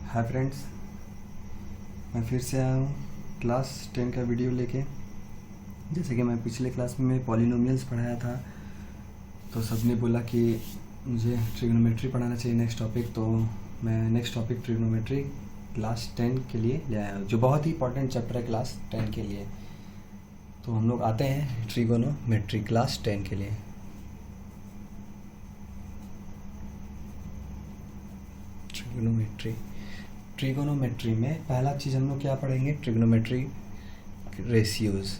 Hi friends, मैं फिर से आया हूँ क्लास 10 का वीडियो लेके। जैसे कि मैं पिछले क्लास में पॉलिनोमियल्स पढ़ाया था, तो सबने बोला कि मुझे ट्रिग्नोमेट्री पढ़ाना चाहिए नेक्स्ट टॉपिक। तो मैं नेक्स्ट टॉपिक ट्रिग्नोमेट्री क्लास 10 के लिए ले आया हूँ, जो बहुत ही इंपॉर्टेंट चैप्टर है क्लास 10 के लिए। तो हम लोग आते हैं ट्रिगोनोमेट्री क्लास 10 के लिए। ट्रिगोनोमेट्री में पहला चीज़ हम लोग क्या पढ़ेंगे? Trigonometry ratios.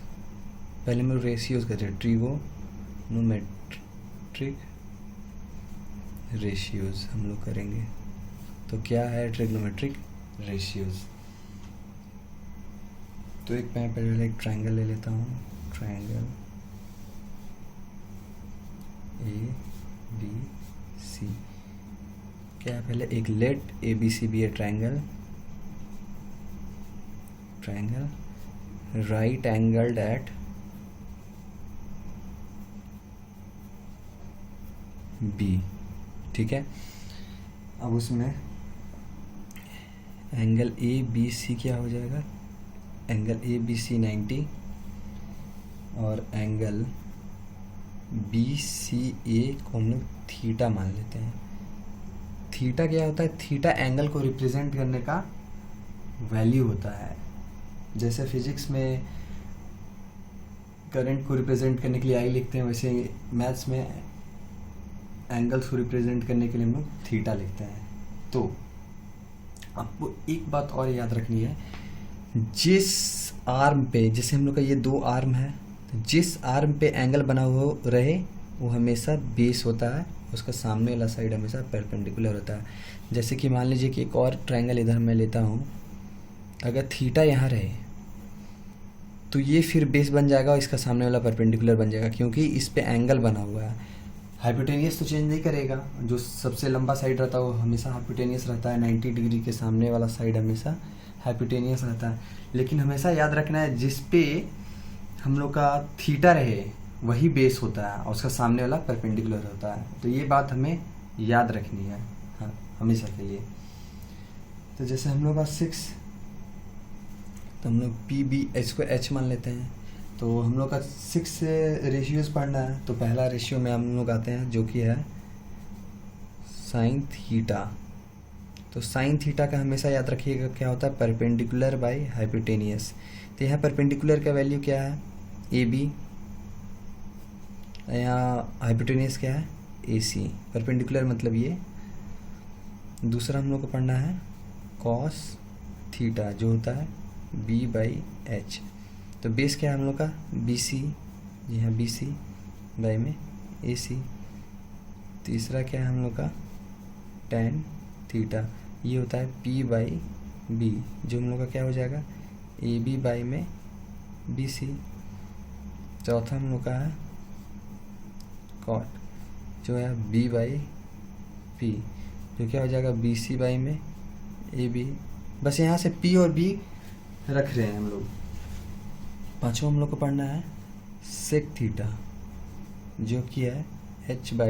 पहले हम लोग रेशियोज़ करते हैं, ट्रिगोनोमेट्रिक रेशियोज़ हम लोग करेंगे। तो क्या है ट्रिगोनोमेट्रिक रेशियोज़? तो मैं पहले एक ट्रायंगल ले लेता हूँ, ट्रायंगल ABC। क्या है? पहले एक लेट ABC भी है triangle right angled at B, ठीक है। अब उसमें एंगल ABC क्या हो जाएगा? एंगल ABC 90 और एंगल BCA को हम लोग थीटा मान लेते हैं। थीटा क्या होता है? थीटा एंगल को रिप्रेजेंट करने का वैल्यू होता है। जैसे फिजिक्स में करंट को रिप्रेजेंट करने के लिए आई लिखते हैं, वैसे मैथ्स में एंगल्स को रिप्रेजेंट करने के लिए हम लोग थीटा लिखते हैं। तो आपको एक बात और याद रखनी है, जिस आर्म पे, जैसे हम लोग का ये दो आर्म है, तो जिस आर्म पे एंगल बना हुआ रहे वो हमेशा बेस होता है, उसका सामने वाला साइड हमेशा परपेंडिकुलर होता है। जैसे कि मान लीजिए कि एक और ट्रायंगल इधर मैं लेता हूँ, अगर थीटा यहाँ रहे तो ये फिर बेस बन जाएगा और इसका सामने वाला परपेंडिकुलर बन जाएगा, क्योंकि इस पे एंगल बना हुआ है। हाइपोटेनियस तो चेंज नहीं करेगा, जो सबसे लंबा साइड रहता है वो हमेशा हाइपोटेनियस रहता है, 90 डिग्री के सामने वाला साइड हमेशा हाइपोटेनियस रहता है। लेकिन हमेशा याद रखना है, जिस पे हम लोग का थीटा रहे वही बेस होता है और उसका सामने वाला परपेंडिकुलर होता है। तो ये बात हमें याद रखनी है, हाँ, हमेशा के लिए। तो जैसे हम लोग का 6, तो हम लोग PBH को H मान लेते हैं। तो हम लोग का 6 से रेशियोज़ पढ़ना है। तो पहला रेशियो में हम लोग आते हैं, जो कि है साइन थीटा। तो साइन थीटा का हमेशा याद रखिएगा क्या होता है? Perpendicular by hypotenuse. तो यहाँ परपेंडिकुलर का वैल्यू क्या है? AB। यहाँ हाइपोटेनियस क्या है? AC। परपेंडिकुलर मतलब ये। दूसरा हम लोग को पढ़ना है कॉस थीटा, जो होता है B/H। तो बेस क्या है हम लोग का? BC, जी हाँ BC बाई में AC। तीसरा क्या है हम लोग का? tan थीटा, ये होता है P/B, जो हम लोग का क्या हो जाएगा? AB बाई में BC। चौथा हम लोग का है कॉट, जो है B/P, जो क्या हो जाएगा? BC बाई में AB। बस यहाँ से P और B रख रहे हैं हम लोग। पांचवा हम लोग को पढ़ना है सेक थीटा, जो कि है H/B।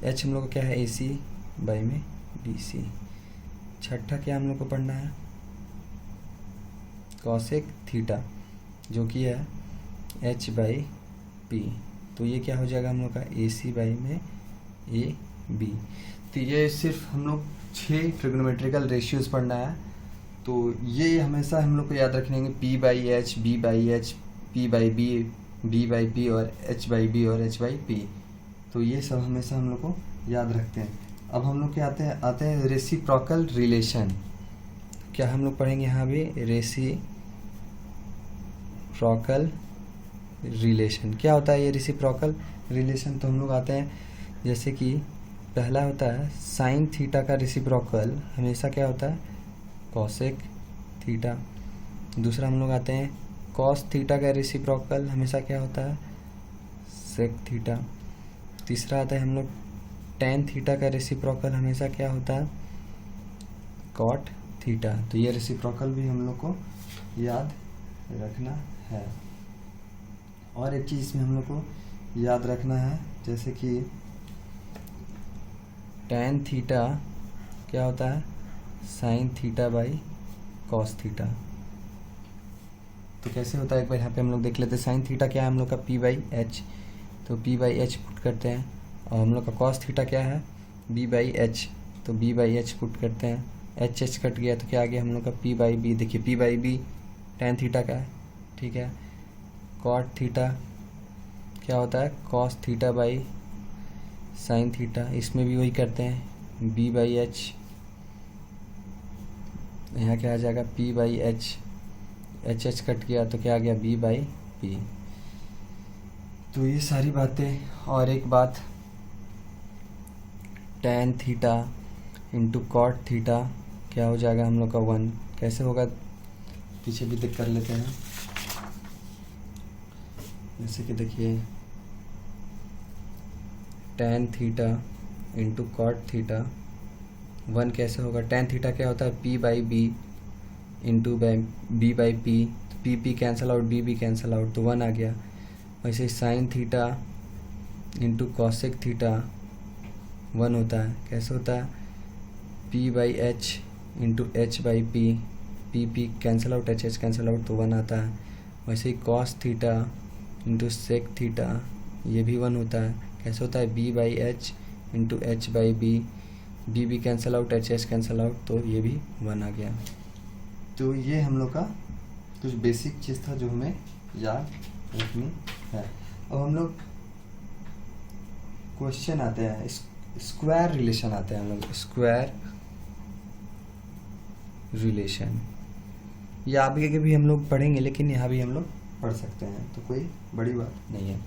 H हम लोग को क्या है? AC बाई में BC। छठा क्या हम लोग को पढ़ना है? कॉसेक थीटा, जो कि है H/P। तो ये क्या हो जाएगा हम लोग का? AC बाई में AB। तो ये सिर्फ हम लोग 6 ट्रिग्नोमेट्रिकल रेशियोज़ पढ़ना है। तो ये हमेशा हम लोग को याद रखने हैं, P/H, B/H, P/B, B/P और H/B और H/P। तो ये सब हमेशा हम लोग को याद रखते हैं। अब हम लोग क्या आते हैं रेसिप्रोकल रिलेशन। क्या हम लोग पढ़ेंगे यहाँ भी? Reciprocal relation. क्या होता है ये रेसिप्रोकल रिलेशन? तो हम लोग आते हैं, जैसे कि पहला होता है साइन थीटा का रेसिप्रोकल हमेशा क्या होता है? Cosec theta. दूसरा हम लोग आते हैं कॉस थीटा का रेसिप्रोकल हमेशा क्या होता है? Sec theta. तीसरा आता है हम लोग टैन थीटा का रेसिप्रोकल हमेशा क्या होता है? Cot theta. तो ये रेसिप्रोकल भी हम लोग को याद रखना है। और एक चीज़ इसमें हम लोग को याद रखना है, जैसे कि tan थीटा क्या होता है, sin theta by cos theta. तो कैसे होता है एक बार यहाँ पे हम लोग देख लेते हैं। sin थीटा क्या है हम लोग का, p बाई एच, तो p बाई एच पुट करते हैं। और हम लोग का cos थीटा क्या है, b बाई एच, तो b बाई एच पुट करते हैं। एच एच कट गया तो क्या आ गया हम लोग का p बाई बी। देखिए p by B tan theta का है, ठीक है। cot थीटा क्या होता है, cos theta by sin theta, इसमें भी वही करते हैं, b बाई एच, यहाँ क्या आ जाएगा p by H, H H cut गया तो क्या आ गया b बाई पी। तो ये सारी बातें। और एक बात, tan theta into cot theta क्या हो जाएगा हम लोग का 1। कैसे होगा पीछे भी देख कर लेते हैं। जैसे कि देखिए tan theta into cot theta 1 कैसे होगा, tan थीटा क्या होता है, p by B into B by P, P cancel out, B cancel out, तो 1 आ गया। वैसे sine theta into cosec theta 1 होता है। कैसे होता है, p by H into H by P cancel out, H cancel out, तो 1 आता है। वैसे ही cos theta into sec theta ये भी 1 होता है। कैसे होता है, b by H into H by B cancel out, H cancel out, तो ये भी 1 आ गया। तो ये हम लोग का कुछ बेसिक चीज़ था जो हमें याद रखनी है। अब हम लोग क्वेश्चन आते हैं, स्क्वायर रिलेशन आते हैं हम लोग। स्क्वायर रिलेशन या आगे के भी हम लोग पढ़ेंगे, लेकिन यहाँ भी हम लोग पढ़ सकते हैं, तो कोई बड़ी बात नहीं है।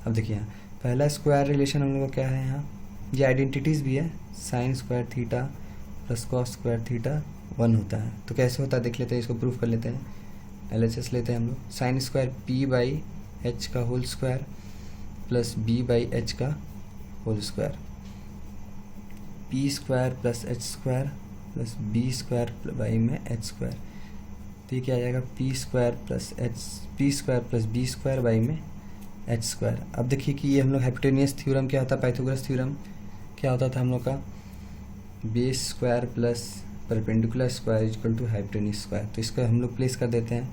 अब देखिए यहाँ पहला स्क्वायर रिलेशन हम लोग का क्या है, यहाँ ये आइडेंटिटीज़ भी है, sine square theta plus cos square theta 1 होता है। तो कैसे होता है देख लेते हैं, इसको प्रूफ कर लेते हैं। LHS लेते हैं हम लोग, sine square p by h का whole square plus b by h का whole square, p square plus h square plus b square by में एच स्क्वायर, तो ये क्या आ जाएगा, p square plus b square by में एच स्क्वायर। अब देखिए कि ये हम लोग हाइपोटेनियस थ्योरम क्या होता है, पाइथागोरस थ्योरम क्या होता था हम लोग का, base square plus perpendicular square equal to hypotenuse square. तो इसको हम लोग प्लेस कर देते हैं,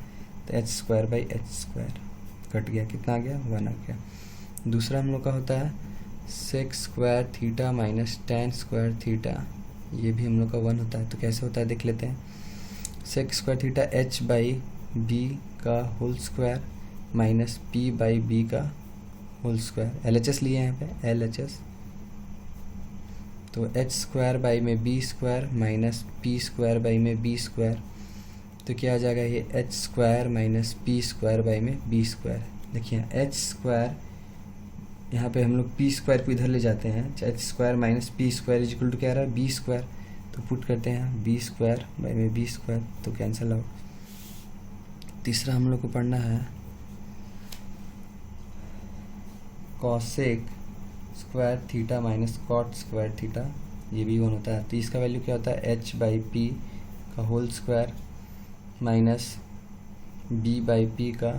तो H square by H square cut गया, कितना आ गया, 1 आ गया। दूसरा हम लोग का होता है sec square theta minus tan square theta, ये भी हम लोग का 1 होता है। तो कैसे होता है देख लेते हैं। Sec square theta h by b का whole square minus p by b का होल स्क्वायर, LHS लिए हैं यहाँ पे LHS, तो एच स्क्वायर बाई में B square minus P square by में बी स्क्वायर, तो क्या आ जाएगा ये h square minus P square by में बी स्क्वायर। देखिए एच स्क्वायर यहाँ पे हम लोग पी स्क्वायर को इधर ले जाते हैं, H square minus P square is equal to क्या आ रहा है, बी स्क्वायर, तो पुट करते हैं बी स्क्वायर बाई में बी स्क्वायर, तो कैंसिल आउट। तीसरा हम लोग को पढ़ना है cosec square theta minus cot square theta, ये भी 1 होता है। तो इसका वैल्यू क्या होता है, एच बाई पी का whole square minus B by p का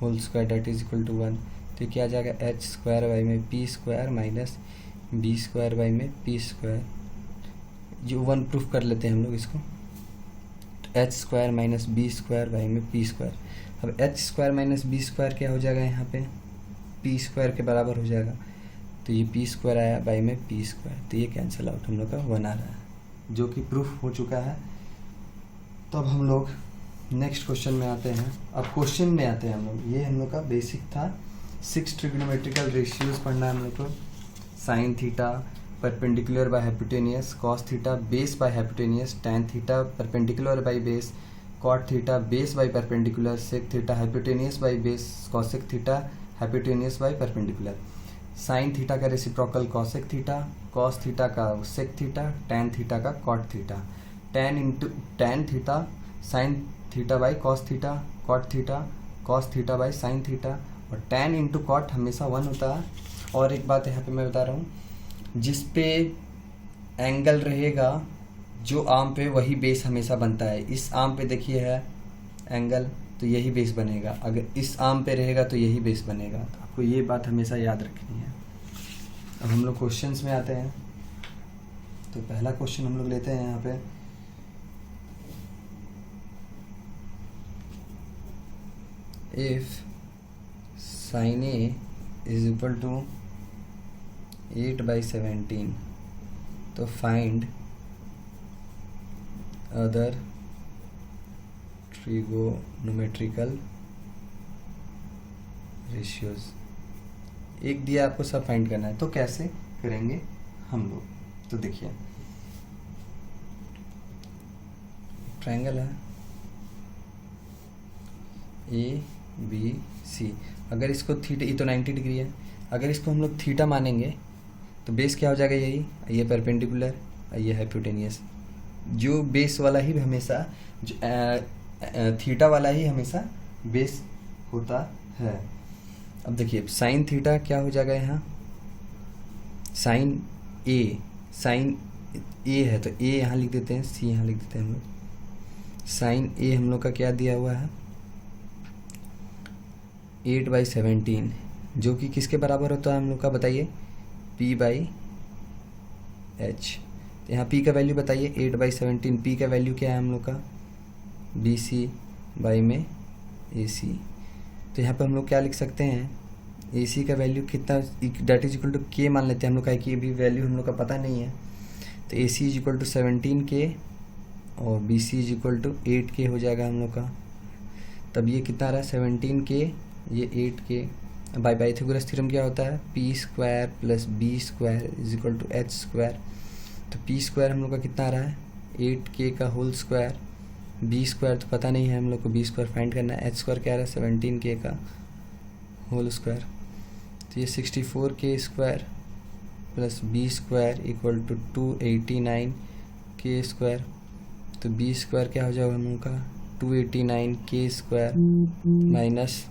whole square that is equal to 1, तो क्या आ जाएगा एच स्क्वायर बाई में P square minus B square by में पी स्क्वायर, जो 1 प्रूफ कर लेते हैं हम लोग इसको, तो H square minus B square by में पी स्क्वायर। अब H square minus B square क्या हो जाएगा, यहाँ पे पी स्क्वायर के बराबर हो जाएगा, तो ये पी स्क्वायर आया बाई में पी स्क्वायर, तो ये कैंसिल आउट हम लोग का 1 आ रहा है, जो कि प्रूफ हो चुका है। तो अब हम लोग नेक्स्ट क्वेश्चन में आते हैं। अब क्वेश्चन में आते हैं हम लोग, ये हम लोग का बेसिक था, 6 ट्रिग्नोमेट्रिकल रेशियोज पढ़ना है हम लोग को। Sine theta perpendicular by hypotenuse, cos theta base by hypotenuse, tan theta perpendicular by base, cot theta base by perpendicular, sec theta hypotenuse by base, cosec theta hypotenuse by perpendicular, sine theta का reciprocal cosec theta, cos theta का sec theta, tan theta का cot theta, tan theta sine theta by cos theta, cot theta cos theta by sine theta, और tan into cot हमेशा 1 होता है। और एक बात यहाँ पे मैं बता रहा हूँ, जिस पे एंगल रहेगा जो आर्म पे, वही बेस हमेशा बनता है। इस आर्म पे देखिए है एंगल, तो यही बेस बनेगा, अगर इस आर्म पे रहेगा तो यही बेस बनेगा। तो आपको ये बात हमेशा याद रखनी है। अब हम लोग क्वेश्चंस में आते हैं। तो पहला क्वेश्चन हम लोग लेते हैं यहाँ पे, if sin A is equal to 8/17, तो फाइंड अदर ट्रिगोनोमेट्रिकल रेशियोज। एक दिया आपको सब फाइंड करना है, तो कैसे करेंगे हम लोग? तो देखिए ट्रायंगल है ABC, अगर इसको थीटा, ये तो 90 डिग्री है, अगर इसको हम लोग थीटा मानेंगे तो बेस क्या हो जाएगा, यही, ये परपेंडिकुलर, ये हाइपोटेनियस। जो बेस वाला ही हमेशा, थीटा वाला ही हमेशा बेस होता है। अब देखिए साइन थीटा क्या हो जाएगा, यहाँ साइन ए है तो ए यहाँ लिख देते हैं, सी यहाँ लिख देते हैं हम लोग। साइन ए हम लोग का क्या दिया हुआ है, 8/17, जो कि किसके बराबर होता है हम लोग का, बताइए, P/H। तो यहाँ P का वैल्यू बताइए, 8/17, P का वैल्यू क्या है हम लोग का, BC में AC। तो यहाँ पे हम लोग क्या लिख सकते हैं, AC का वैल्यू कितना, that is equal to K मान लेते हैं हम लोग का, कि अभी वैल्यू हम लोग का पता नहीं है। तो AC is equal to 17K और BC is equal to 8K हो जाएगा हम लोग का। तब ये कितना आ रहा है, 17K, ये 8K। बाय पाइथागोरस थ्योरम क्या होता है, P² + B² is equal to H²। तो P² हम लोग का कितना आ रहा है, 8K का होल स्क्वायर, B² तो पता नहीं है हम लोग को, B² फाइंड करना है, H² क्या आ रहा है, 17K का होल स्क्वायर। तो ये 64K² + B² equal to 289K²। तो B² क्या हो जाएगा हम लोग का, 289K² माइनस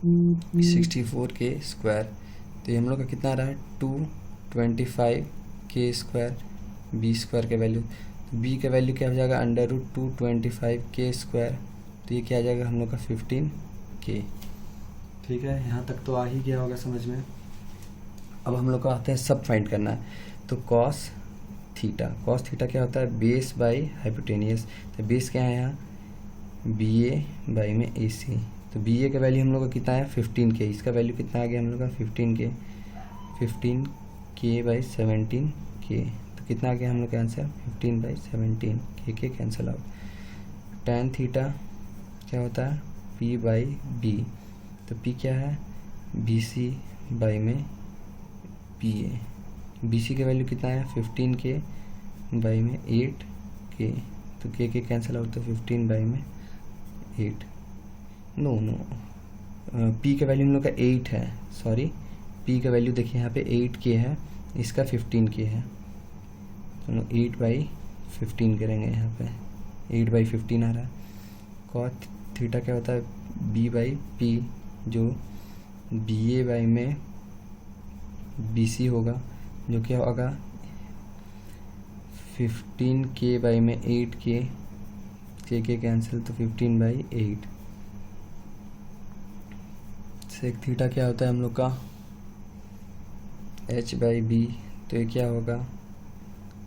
64K²। तो ये हम लोग का कितना आ रहा है, 225K², B² के वैल्यू। B का वैल्यू क्या हो जाएगा, √225K²। तो ये क्या आ जाएगा हम लोग का, 15K। ठीक है, यहाँ तक तो आ ही गया होगा समझ में। अब हम लोग को आते हैं सब फाइंड करना है। तो कॉस थीटा क्या होता है, बेस बाई हाइपोटेनियस। तो बेस क्या है यहाँ, BA में AC। तो BA का वैल्यू हम लोग का कितना है, 15K। इसका वैल्यू कितना आ गया हम लोग का, 15K। 15K/17K, तो कितना आ गया हम लोग का answer, 15/17, K cancel out. tan theta क्या होता है, P/B। तो P क्या है, BC में PA। BC का वैल्यू कितना है, 15K में 8K। तो K कैंसिल आउट, तो 15 में 8। नो P का वैल्यू हम लोग का 8 है, सॉरी, P का वैल्यू देखिए यहाँ पे 8K है, इसका 15K है। तो 8/15 करेंगे यहाँ पे, 8/15 आ रहा है। cos थीटा क्या होता है, B/P, जो BA में BC होगा, जो क्या होगा 15K में 8K, K कैंसिल, तो 15/8। सेक थीटा क्या होता है हम लोग का, H/B। तो ये क्या होगा,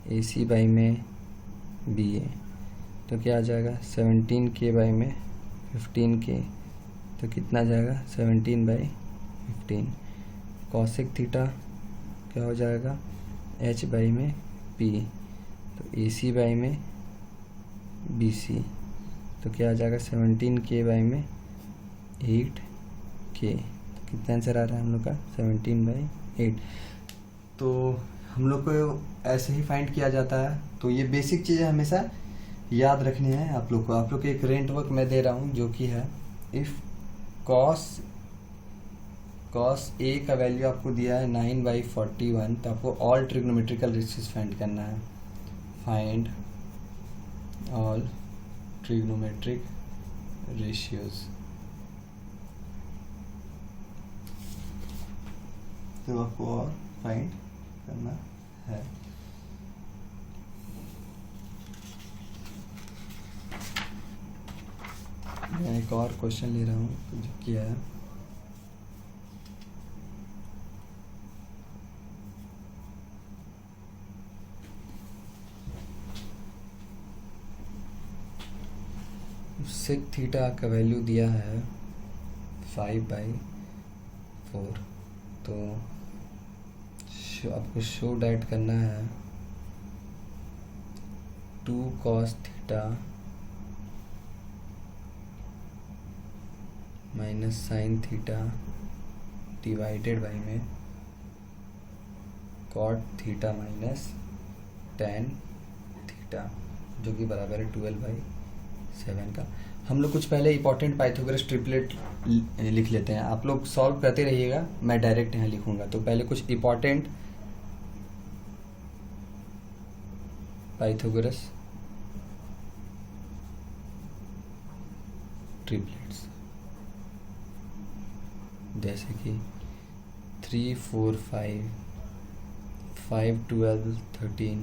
AC में BA। तो क्या आ जाएगा, 17K में 15K। तो कितना आ जाएगा, 17/15। कॉसेक थीटा क्या हो जाएगा, H में P। तो AC में BC। तो क्या आ जाएगा, 17K में 8K। तो कितना आंसर आ रहा है हम लोग का, 17/8। तो हम लोग को ऐसे ही फाइंड किया जाता है। तो ये बेसिक चीज़ें हमेशा याद रखनी है आप लोग को। आप लोग को एक रेंट वर्क मैं दे रहा हूँ, जो कि है, इफ़ cos A का वैल्यू आपको दिया है 9/41, तो आपको ऑल ट्रिग्नोमेट्रिकल रेशियोज फाइंड करना है। Find all trigonometric ratios. तो आपको और फाइंड करना है। मैं एक और क्वेश्चन ले रहा हूँ, जो किया है, सेक थीटा का वैल्यू दिया है 5/4, तो आपको शो डैट करना है 2 cos theta minus sine theta divided by में cot theta minus tan theta, जो कि बराबर है 12/7 का। हम लोग कुछ पहले इंपॉर्टेंट पाइथागोरस ट्रिपलेट लिख लेते हैं, आप लोग सॉल्व करते रहिएगा, मैं डायरेक्ट यहाँ लिखूंगा। तो पहले कुछ इंपॉर्टेंट पाइथागोरस ट्रिपलेट्स, जैसे कि 3 4 5 5 12 13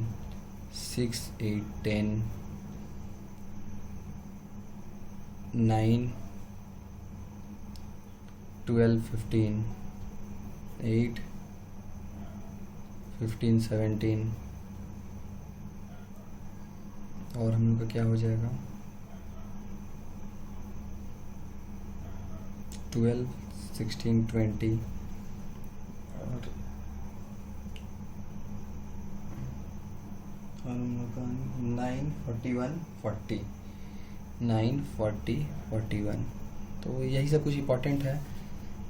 6 8 10 9 12 15 8 15 17, और हम लोग का क्या हो जाएगा 12 16 20, और हम लोग का 9 41 40 9 40 41। तो यही सब कुछ इंपॉर्टेंट है।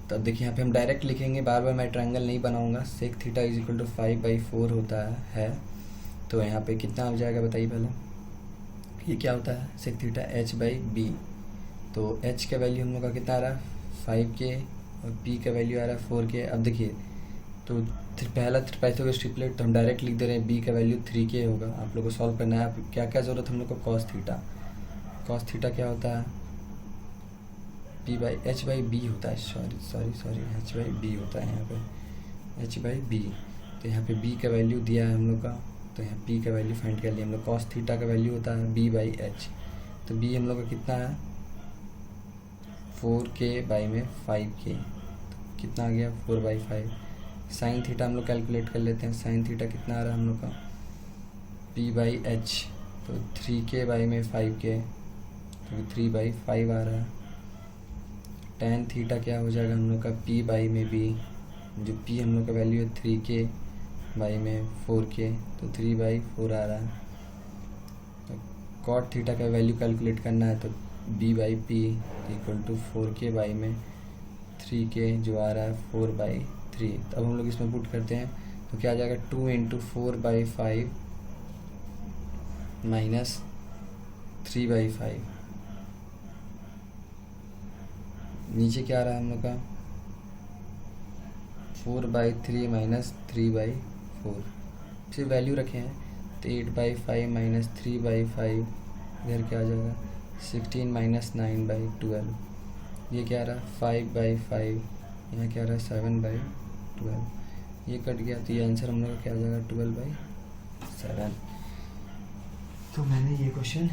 तो अब देखिए यहाँ पे हम डायरेक्ट लिखेंगे, बार बार मैं ट्रायंगल नहीं बनाऊंगा। Sec theta is equal to 5/4 होता है। तो यहाँ पे कितना हो जाएगा बताइए पहले, ये क्या होता है सेक थीटा h/b। तो h का वैल्यू हम लोग का कितना आ रहा है 5k, और p का वैल्यू आ रहा है 4k। अब देखिए तो पहला पाइथागोरस ट्रिपलेट तो हम डायरेक्ट लिख दे रहे हैं, b का वैल्यू 3k होगा। आप लोग को सॉल्व करना है, आप क्या क्या ज़रूरत है हम लोग को cos थीटा क्या होता है h/b होता है, सॉरी h/b होता है यहाँ पे h/b। तो यहाँ पे b का वैल्यू दिया है हम लोग का, तो यहाँ p का वैल्यू फाइंड कर लिया हम लोग। cos थीटा का वैल्यू होता है b/h, तो b हम लोग का कितना है 4k/5k, तो कितना आ गया 4/5। साइन थीटा हम लोग कैलकुलेट कर लेते हैं, साइन थीटा कितना आ रहा है हम लोग का p/h, तो 3k/5k, तो 3/5 आ रहा है। tan थीटा क्या हो जाएगा हम लोग का p/b, जो p हम लोग का वैल्यू है 3k/4k, तो 3/4 आ रहा है। तो cot थीटा का वैल्यू कैलकुलेट करना है, तो b/p इक्वल टू 4k/3k, जो आ रहा है 4/3। तो अब हम लोग इसमें पुट करते हैं, तो क्या आ जाएगा 2 × 4/5 माइनस 3/5। नीचे क्या आ रहा है हम लोग का 4/3 माइनस 3/4, फिर वैल्यू रखे हैं, तो 8/5 माइनस 3/5, इधर क्या आ जाएगा 16 माइनस 9/12। ये क्या आ रहा है 5/5, यहाँ क्या आ रहा है 7/12, ये कट गया, तो ये आंसर हम लोग का क्या आ जाएगा 12/7। तो मैंने ये क्वेश्चन,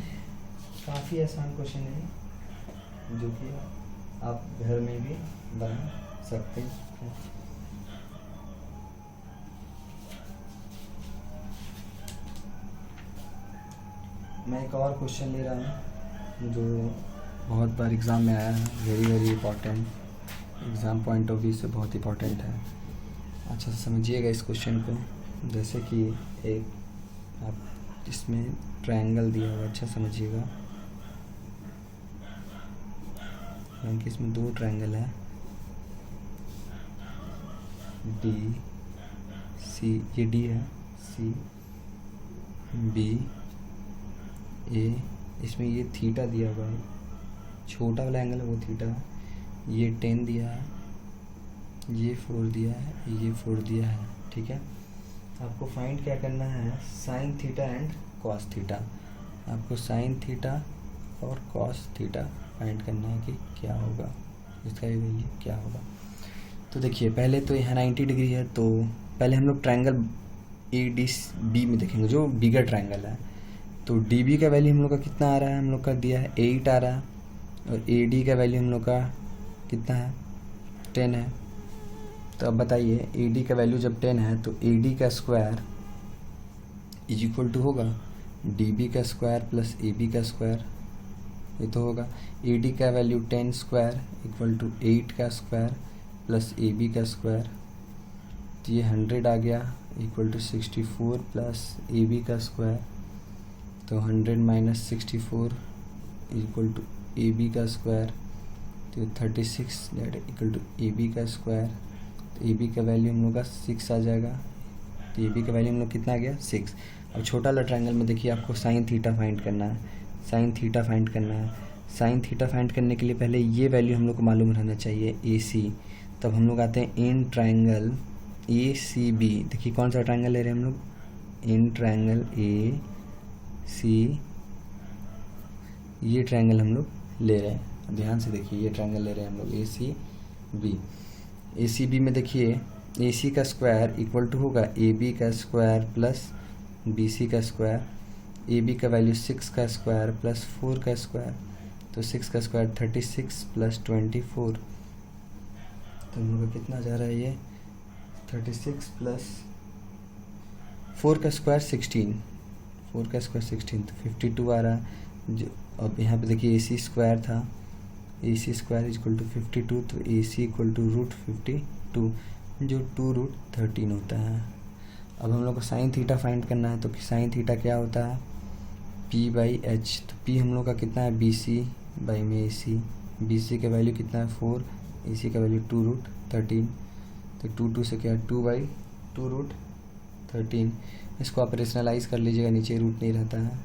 काफ़ी आसान क्वेश्चन है जो कि आप घर में भी बना सकते हैं। मैं एक और क्वेश्चन ले रहा हूँ जो बहुत बार एग्ज़ाम में आया है, very important, exam point of view से बहुत इंपॉर्टेंट है। अच्छा से समझिएगा इस क्वेश्चन को। जैसे कि एक आप इसमें ट्रायंगल दिया हुआ, अच्छा समझिएगा, क्योंकि इसमें 2 ट्रायंगल है डी सी, ये डी है, सी बी ए, इसमें ये थीटा दिया हुआ है, छोटा वाला एंगल है वो थीटा है, ये 10 दिया है, ये 4 दिया है, ये 4 दिया है। ठीक है, आपको फाइंड क्या करना है sine theta and cos theta. आपको साइन थीटा और कॉस थीटा फाइंड करना है कि क्या होगा, इसका ये वैल्यू क्या होगा। तो देखिए पहले तो यहाँ 90 डिग्री है, तो पहले हम लोग ट्रायंगल ADB में देखेंगे, जो बिगर ट्रायंगल है। तो DB का वैल्यू हम लोग का कितना आ रहा है, हम लोग का दिया है 8 आ रहा है, और AD का वैल्यू हम लोग का कितना है 10 है। तो अब बताइए AD का वैल्यू जब 10 है तो AD का स्क्वायर इज इक्वल टू होगा DB का स्क्वायर प्लस AB का स्क्वायर, ये तो होगा। ए डी का वैल्यू 10 स्क्वायर इक्वल टू 8 का स्क्वायर प्लस ए बी का स्क्वायर, तो ये 100 आ गया equal to 64 plus A B का स्क्वायर, तो 100 minus 64 equal to A B का स्क्वायर, तो 36 that equal to A B का स्क्वायर। तो ए बी का वैल्यू हम लोग का 6 आ जाएगा। तो ए बी का वैल्यू हम लोग कितना आ गया 6। अब छोटा वाला ट्रायंगल में देखिए आपको साइन थीटा फाइंड करना है, साइन थीटा फाइंड करना है। साइन थीटा फाइंड करने के लिए पहले ये वैल्यू हम लोग को मालूम रहना चाहिए ए सी। तब हम लोग आते हैं in triangle A C B. देखिए कौन सा ट्रायंगल ले रहे हैं हम लोग, इन ट्रायंगल ए सी, ये ट्रायंगल हम लोग ले रहे हैं। ध्यान से देखिए ये ट्रायंगल ले रहे हैं हम लोग ए सी बी। ए सी बी में देखिए ए सी का स्क्वायर इक्वल टू होगा ए बी का स्क्वायर प्लस बी सी का स्क्वायर। ए बी का वैल्यू 6 का स्क्वायर प्लस 4 का स्क्वायर, तो 6 का स्क्वायर 36 प्लस 24, तो हम लोग का कितना जा रहा है ये 36 प्लस 4 का स्क्वायर 16, 4 का स्क्वायर 16, तो 52 आ रहा है। जो अब यहाँ पे देखिए ए सी स्क्वायर था, ए सी स्क्वायर इक्वल टू 52, तो ए सी इक्वल टू रूट 52 जो 2 रूट 13 होता है। अब हम लोग को साइन थीटा फाइंड करना है, तो साइन थीटा क्या होता है पी बाई एच। तो पी हम लोग का कितना है बी सी बाई में ए सी, बी सी का वैल्यू कितना है 4, ए सी का वैल्यू 2 रूट 13, तो 2 से क्या है 2 बाई 2 रूट 13। इसको आप रेशनलाइज कर लीजिएगा, नीचे रूट नहीं रहता है,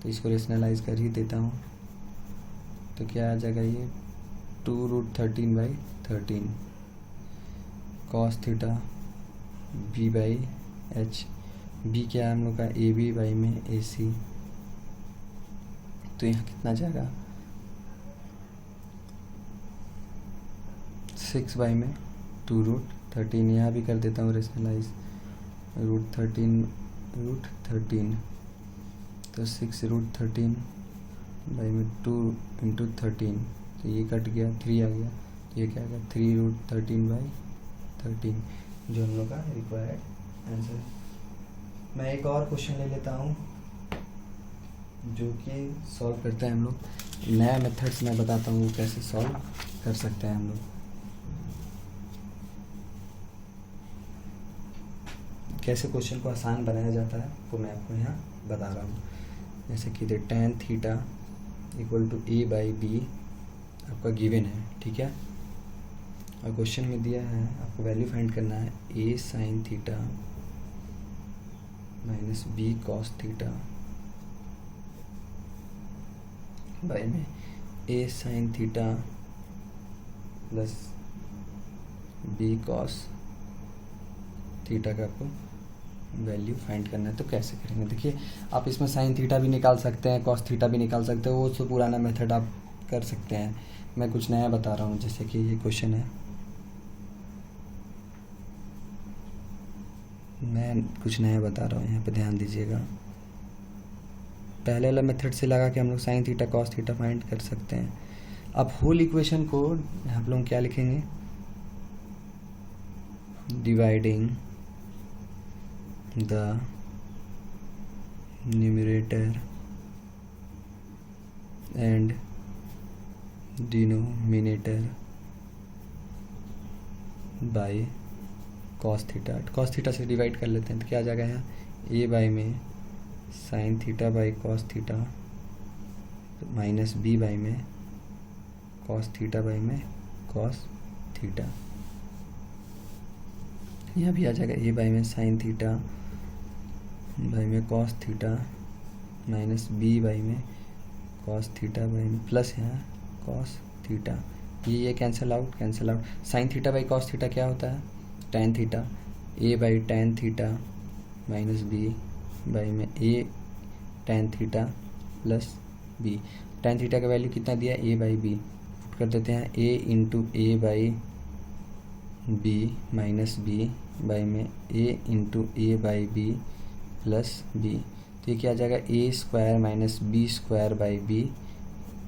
तो इसको रेशनलाइज कर ही देता हूँ, तो क्या आ जाएगा ये 2 root 13 by 13 cos theta B by H. B क्या है हम लोग का ए बी बाई में ए सी, तो यहाँ कितना जाएगा 6 बाई में 2 रूट 13, यहाँ भी कर देता हूँ रेशनलाइज, रूट 13 तो 6 रूट 13 बाई में 2 इंटू 13, तो ये कट गया 3 आ गया, तो ये क्या आ गया 3 रूट 13 बाई 13 जो हम लोग का रिक्वायर्ड आंसर है। मैं एक और क्वेश्चन ले लेता हूँ जो कि सॉल्व करते हैं हम लोग, नया मेथड्स मैं बताता हूँ कैसे सॉल्व कर सकते हैं हम लोग। कैसे क्वेश्चन को आसान बनाया जाता है वो मैं आपको यहाँ बता रहा हूँ। जैसे कि the tan theta equal to A by B आपका गिवन है, ठीक है। और क्वेश्चन में दिया है आपको वैल्यू फाइंड करना है a sine theta minus b cos theta by में a sine theta plus b cos theta का आपको वैल्यू फाइंड करना है। तो कैसे करेंगे देखिए, आप इसमें साइन थीटा भी निकाल सकते हैं, कॉस थीटा भी निकाल सकते हैं, वो तो पुराना मेथड आप कर सकते हैं। मैं कुछ नया बता रहा हूँ, जैसे कि ये क्वेश्चन है, मैं कुछ नया बता रहा हूँ, यहाँ पे ध्यान दीजिएगा। पहले वाला मेथड से लगा के हम लोग sine theta cos theta find कर सकते हैं। अब होल इक्वेशन को हम लोग क्या लिखेंगे, dividing the numerator and denominator by cos theta. cos theta से डिवाइड कर लेते हैं तो क्या आ जाएगा यहाँ a बाई में sine theta by cos theta minus b by में कॉस थीटा बाई में कॉस थीटा। यहाँ भी आ जाएगा a बाई में साइन थीटा बाई में cos theta minus B by में कॉस थीटा बाई में प्लस यहाँ कॉस थीटा। ये cancel out sign theta by cos theta क्या होता है tan theta, a by tan theta minus B by में a tan theta plus b. Tan theta का value कितना दिया ए बाई बी, पुट कर देते हैं a into a by b minus B by में a into a by b plus b. तो ये क्या आ जाएगा a square minus B square by b,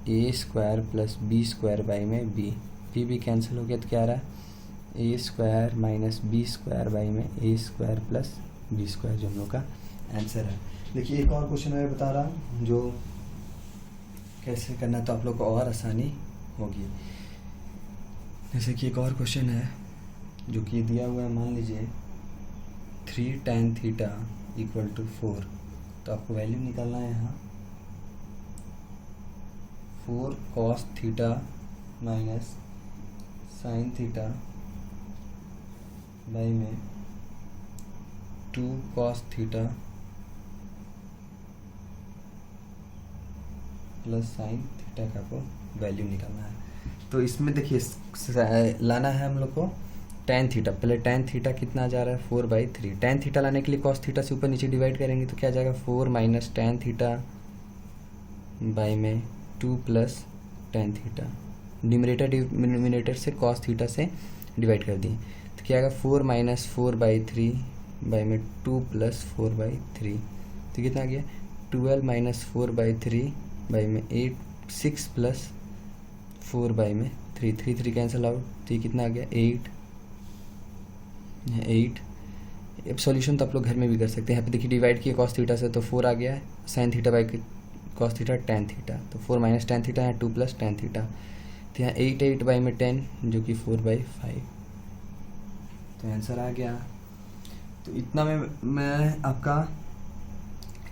a square plus b square by में बी भी कैंसिल हो गया, तो क्या आ रहा है a square minus B square by में a square plus b square जो हम लोग का आंसर है। देखिए एक और क्वेश्चन मैं बता रहा हूँ जो कैसे करना तो आप लोग को और आसानी होगी। जैसे कि एक और क्वेश्चन है जो कि दिया हुआ है, मान लीजिए 3 tan थीटा इक्वल टू 4, तो आपको वैल्यू निकालना है यहाँ 4 cos theta minus sine theta by में 2 cos theta plus sign theta का आपको वैल्यू निकालना है। तो इसमें देखिए लाना है हम लोग को tan थीटा। पहले tan थीटा कितना आ जा रहा है 4/3। tan थीटा लाने के लिए cos थीटा से ऊपर नीचे डिवाइड करेंगे तो क्या आ जाएगा 4 माइनस tan थीटा बाई में 2 प्लस tan थीटा। डिनोमिनेटर से cos थीटा से डिवाइड कर दिए तो क्या आएगा 4 माइनस 4/3 बाई में 2 प्लस 4/3। तो कितना आ गया 12 माइनस 4/3 बाई में 6 प्लस 4 बाई में 3 कैंसिल आउट। तो ये कितना आ गया 8। अब सॉल्यूशन तो आप लोग घर में भी कर सकते हैं। यहाँ पे देखिए डिवाइड किए cos थीटा से तो 4 आ गया है, sign theta by cos theta tan theta, तो 4 माइनस tan थीटा है 2 प्लस tan थीटा। तो यहाँ 8 बाई में 10 जो कि 4/5। तो आंसर आ गया। तो इतना में मैं आपका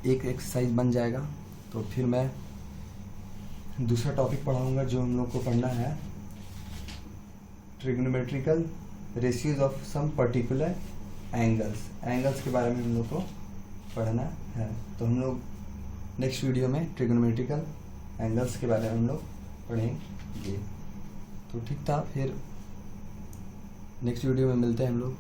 एक एक्सरसाइज बन जाएगा। तो फिर मैं दूसरा टॉपिक पढ़ाऊंगा जो हम लोग को पढ़ना है trigonometrical ratios of some particular angles के बारे में हम लोग को पढ़ना है। तो हम लोग नेक्स्ट वीडियो में ट्रिग्नोमेट्रिकल एंगल्स के बारे में हम लोग पढ़ेंगे। तो ठीक था, फिर नेक्स्ट वीडियो में मिलते हैं हम लोग।